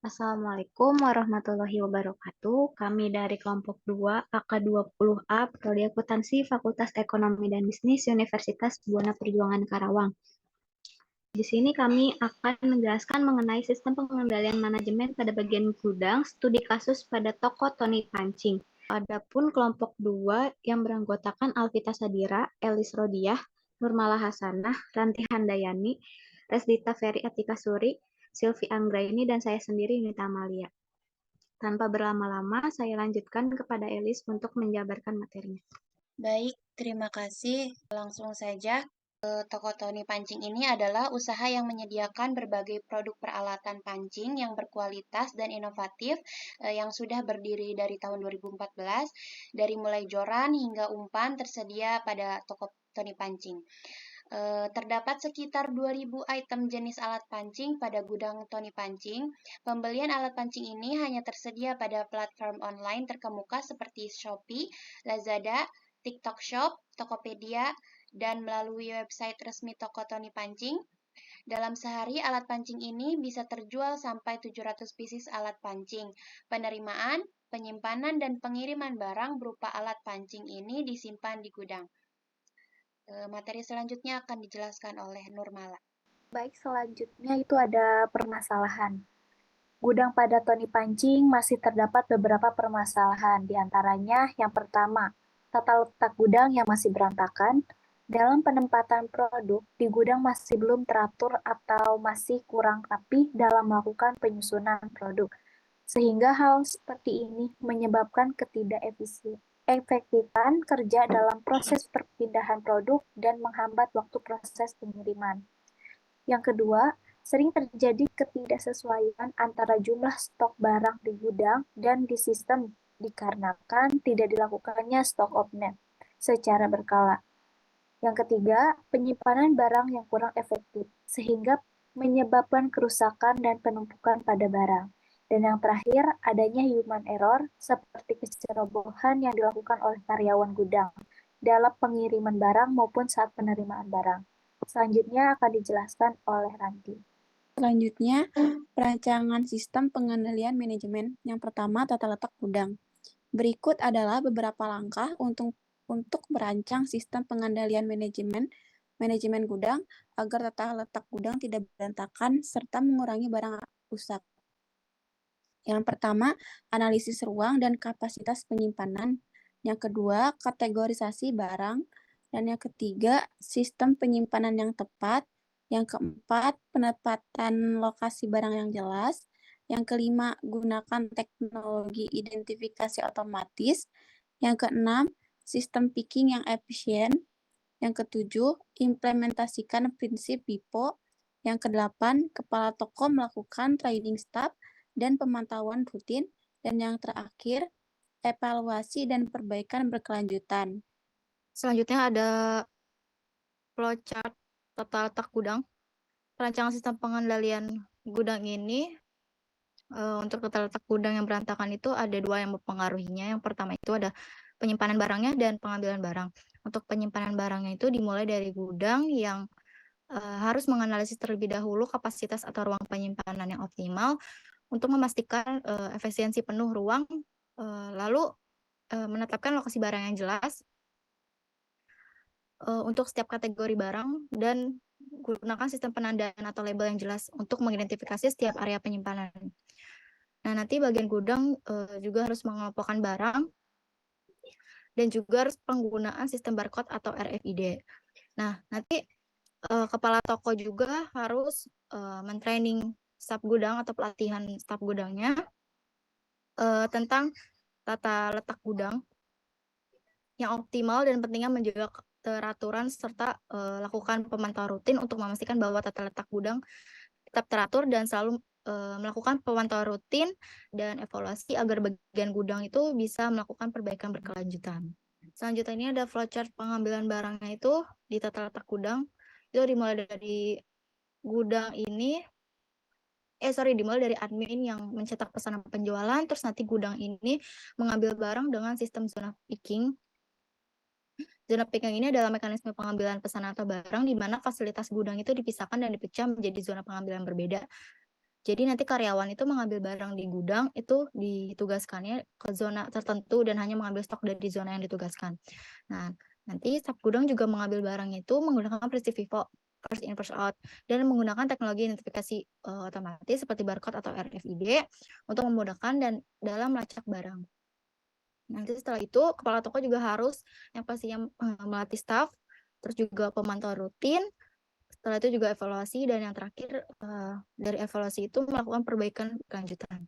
Assalamualaikum warahmatullahi wabarakatuh. Kami dari kelompok 2 AK20A Prodi Akuntansi Fakultas Ekonomi dan Bisnis Universitas Buana Perjuangan Karawang. Di sini kami akan menjelaskan mengenai sistem pengendalian manajemen pada bagian gudang, studi kasus pada toko Tony Pancing. Adapun kelompok 2 yang beranggotakan Alvita Sadira, Elis Rodiah, Nurmala Hasanah, Ranti Handayani, Resdita Ferry Atika Suri, Silvi Anggraini, dan saya sendiri Nita Amalia. Tanpa berlama-lama, saya lanjutkan kepada Elis untuk menjabarkan materinya. Baik, terima kasih. Langsung saja, Toko Tony Pancing ini adalah usaha yang menyediakan berbagai produk peralatan pancing yang berkualitas dan inovatif yang sudah berdiri dari tahun 2014. Dari mulai joran hingga umpan tersedia pada Toko Tony Pancing. Terdapat sekitar 2.000 item jenis alat pancing pada gudang Tony Pancing. Pembelian alat pancing ini hanya tersedia pada platform online terkemuka seperti Shopee, Lazada, TikTok Shop, Tokopedia, dan melalui website resmi toko Tony Pancing. Dalam sehari, alat pancing ini bisa terjual sampai 700 pieces alat pancing. Penerimaan, penyimpanan, dan pengiriman barang berupa alat pancing ini disimpan di gudang. Materi selanjutnya akan dijelaskan oleh Nurmala. Baik, selanjutnya itu ada permasalahan. Gudang pada Tony Pancing masih terdapat beberapa permasalahan, di antaranya yang pertama, tata letak gudang yang masih berantakan. Dalam penempatan produk, di gudang masih belum teratur atau masih kurang rapi dalam melakukan penyusunan produk, sehingga hal seperti ini menyebabkan efektifan kerja dalam proses perpindahan produk dan menghambat waktu proses pengiriman. Yang kedua, sering terjadi ketidaksesuaian antara jumlah stok barang di gudang dan di sistem dikarenakan tidak dilakukannya stock opening secara berkala. Yang ketiga, penyimpanan barang yang kurang efektif sehingga menyebabkan kerusakan dan penumpukan pada barang. Dan yang terakhir, adanya human error seperti kecerobohan yang dilakukan oleh karyawan gudang dalam pengiriman barang maupun saat penerimaan barang. Selanjutnya akan dijelaskan oleh Ranti. Selanjutnya, perancangan sistem pengendalian manajemen. Yang pertama, tata letak gudang. Berikut adalah beberapa langkah untuk merancang sistem pengendalian manajemen gudang agar tata letak gudang tidak berantakan serta mengurangi barang rusak. Yang pertama, analisis ruang dan kapasitas penyimpanan. Yang kedua, kategorisasi barang. Dan yang ketiga, sistem penyimpanan yang tepat. Yang keempat, penempatan lokasi barang yang jelas. Yang kelima, gunakan teknologi identifikasi otomatis. Yang keenam, sistem picking yang efisien. Yang ketujuh, implementasikan prinsip BIPO. Yang kedelapan, kepala toko melakukan training staff dan pemantauan rutin. Dan yang terakhir, evaluasi dan perbaikan berkelanjutan. Selanjutnya ada flowchart tata letak gudang. Perancangan sistem pengendalian gudang ini untuk tata letak gudang yang berantakan itu ada dua yang mempengaruhinya. Yang pertama itu ada penyimpanan barangnya dan pengambilan barang. Untuk penyimpanan barangnya itu dimulai dari gudang yang harus menganalisis terlebih dahulu kapasitas atau ruang penyimpanan yang optimal untuk memastikan efisiensi penuh ruang, lalu menetapkan lokasi barang yang jelas untuk setiap kategori barang dan gunakan sistem penandaan atau label yang jelas untuk mengidentifikasi setiap area penyimpanan. Nah, nanti bagian gudang juga harus mengelompokkan barang dan juga harus penggunaan sistem barcode atau RFID. Nah, nanti kepala toko juga harus mentraining staf gudang atau pelatihan staf gudangnya tentang tata letak gudang yang optimal dan pentingnya menjaga keteraturan serta lakukan pemantauan rutin untuk memastikan bahwa tata letak gudang tetap teratur dan selalu melakukan pemantauan rutin dan evaluasi agar bagian gudang itu bisa melakukan perbaikan berkelanjutan. Selanjutnya ini ada flowchart pengambilan barangnya itu di tata letak gudang. Itu dimulai dari gudang ini, dimulai dari admin yang mencetak pesanan penjualan, terus nanti gudang ini mengambil barang dengan sistem zona picking. Zona picking ini adalah mekanisme pengambilan pesanan atau barang di mana fasilitas gudang itu dipisahkan dan dipecah menjadi zona pengambilan berbeda. Jadi nanti karyawan itu mengambil barang di gudang itu ditugaskannya ke zona tertentu dan hanya mengambil stok dari zona yang ditugaskan. Nah, nanti staf gudang juga mengambil barang itu menggunakan prinsip FIFO, first in first out, dan menggunakan teknologi identifikasi otomatis seperti barcode atau RFID untuk memudahkan dan dalam melacak barang. Nanti setelah itu kepala toko juga harus yang pastinya melatih staf, terus juga pemantau rutin. Setelah itu juga evaluasi, dan yang terakhir dari evaluasi itu melakukan perbaikan kelanjutan.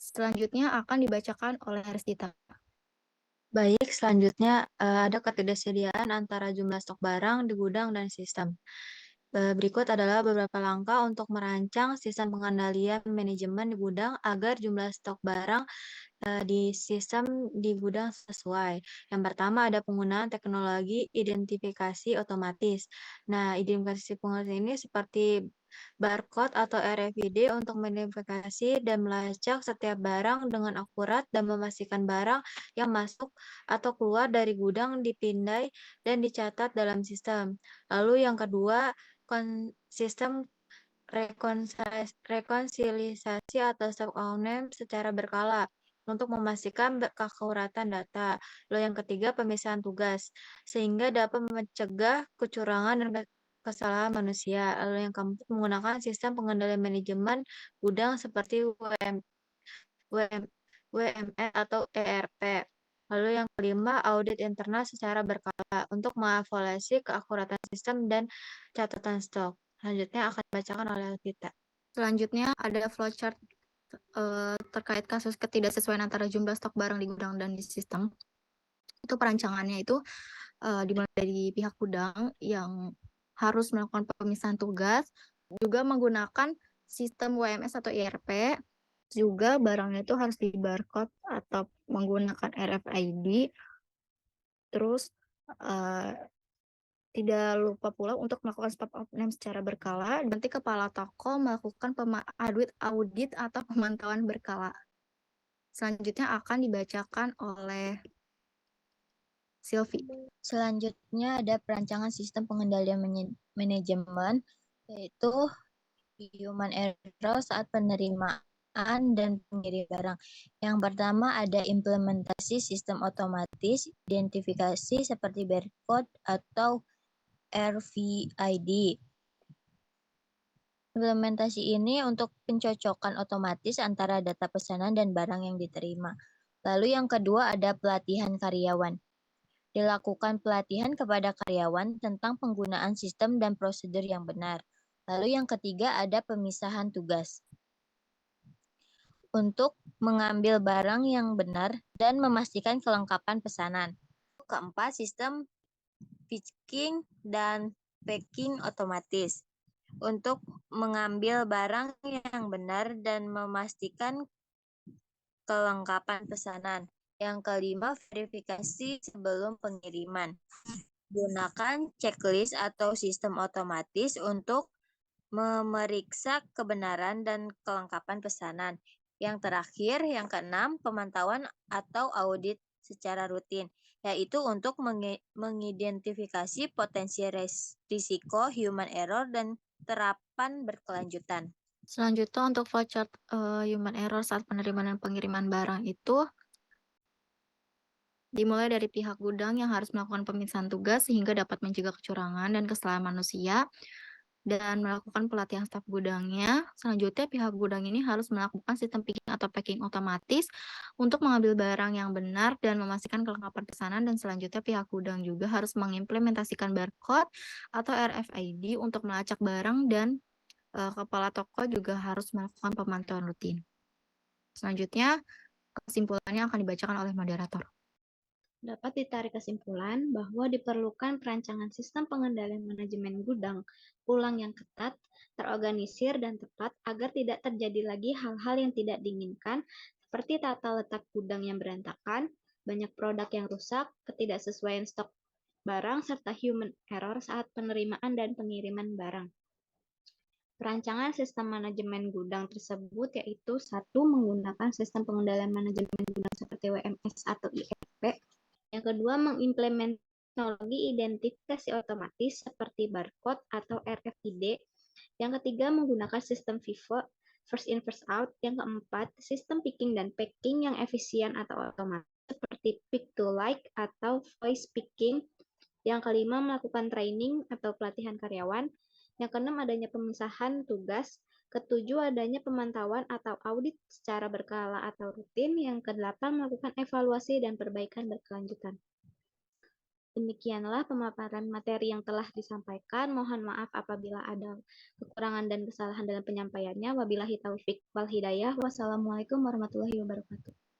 Selanjutnya akan dibacakan oleh Restita. Baik, selanjutnya ada ketidaksediaan antara jumlah stok barang di gudang dan sistem. Berikut adalah beberapa langkah untuk merancang sistem pengendalian manajemen di gudang agar jumlah stok barang di sistem di gudang sesuai. Yang pertama ada penggunaan teknologi identifikasi otomatis. Nah, identifikasi pengeras ini seperti barcode atau RFID untuk mengidentifikasi dan melacak setiap barang dengan akurat dan memastikan barang yang masuk atau keluar dari gudang dipindai dan dicatat dalam sistem. Lalu yang kedua, sistem rekonsiliasi atau stock ownership secara berkala untuk memastikan keakuratan data. Lalu yang ketiga, pemisahan tugas, sehingga dapat mencegah kecurangan dan kesalahan manusia. Lalu yang keempat, menggunakan sistem pengendalian manajemen gudang seperti WMS atau ERP. Lalu yang kelima, audit internal secara berkala untuk mengevaluasi keakuratan sistem dan catatan stok. Selanjutnya akan dibacakan oleh Alvita. Selanjutnya ada flowchart terkait kasus ketidaksesuaian antara jumlah stok barang di gudang dan di sistem. Itu perancangannya itu dimulai dari pihak gudang yang harus melakukan pemisahan tugas, juga menggunakan sistem WMS atau ERP, juga barangnya itu harus di barcode atau menggunakan RFID, terus tidak lupa pula untuk melakukan stop name secara berkala. Nanti kepala toko melakukan audit atau pemantauan berkala. Selanjutnya akan dibacakan oleh Sylvie. Selanjutnya ada perancangan sistem pengendalian manajemen, yaitu human error saat penerimaan dan pengirim barang. Yang pertama ada implementasi sistem otomatis identifikasi seperti barcode atau RFID. Implementasi ini untuk pencocokan otomatis antara data pesanan dan barang yang diterima. Lalu yang kedua ada pelatihan karyawan. Dilakukan pelatihan kepada karyawan tentang penggunaan sistem dan prosedur yang benar. Lalu yang ketiga ada pemisahan tugas. Untuk mengambil barang yang benar dan memastikan kelengkapan pesanan. Keempat, sistem picking dan packing otomatis untuk mengambil barang yang benar dan memastikan kelengkapan pesanan. Yang kelima, verifikasi sebelum pengiriman. Gunakan checklist atau sistem otomatis untuk memeriksa kebenaran dan kelengkapan pesanan. Yang terakhir, yang keenam, pemantauan atau audit secara rutin, yaitu untuk mengidentifikasi potensi risiko human error dan terapan berkelanjutan. Selanjutnya untuk flowchart human error saat penerimaan dan pengiriman barang itu dimulai dari pihak gudang yang harus melakukan pemisahan tugas sehingga dapat mencegah kecurangan dan kesalahan manusia dan melakukan pelatihan staf gudangnya. Selanjutnya pihak gudang ini harus melakukan sistem picking atau packing otomatis untuk mengambil barang yang benar dan memastikan kelengkapan pesanan, dan selanjutnya pihak gudang juga harus mengimplementasikan barcode atau RFID untuk melacak barang, dan kepala toko juga harus melakukan pemantauan rutin. Selanjutnya kesimpulannya akan dibacakan oleh moderator. Dapat ditarik kesimpulan bahwa diperlukan perancangan sistem pengendalian manajemen gudang ulang yang ketat, terorganisir, dan tepat agar tidak terjadi lagi hal-hal yang tidak diinginkan seperti tata letak gudang yang berantakan, banyak produk yang rusak, ketidaksesuaian stok barang, serta human error saat penerimaan dan pengiriman barang. Perancangan sistem manajemen gudang tersebut yaitu 1. Menggunakan sistem pengendalian manajemen gudang seperti WMS atau ERP. Yang kedua, mengimplementasi teknologi identifikasi otomatis seperti barcode atau RFID. Yang ketiga, menggunakan sistem FIFO, first in first out. Yang keempat, sistem picking dan packing yang efisien atau otomatis seperti pick to like atau voice picking. Yang kelima, melakukan training atau pelatihan karyawan. Yang keenam, adanya pemisahan tugas. Ketujuh, adanya pemantauan atau audit secara berkala atau rutin. Yang kedelapan, melakukan evaluasi dan perbaikan berkelanjutan. Demikianlah pemaparan materi yang telah disampaikan. Mohon maaf apabila ada kekurangan dan kesalahan dalam penyampaiannya. Wabillahi taufiq wal hidayah. Wassalamualaikum warahmatullahi wabarakatuh.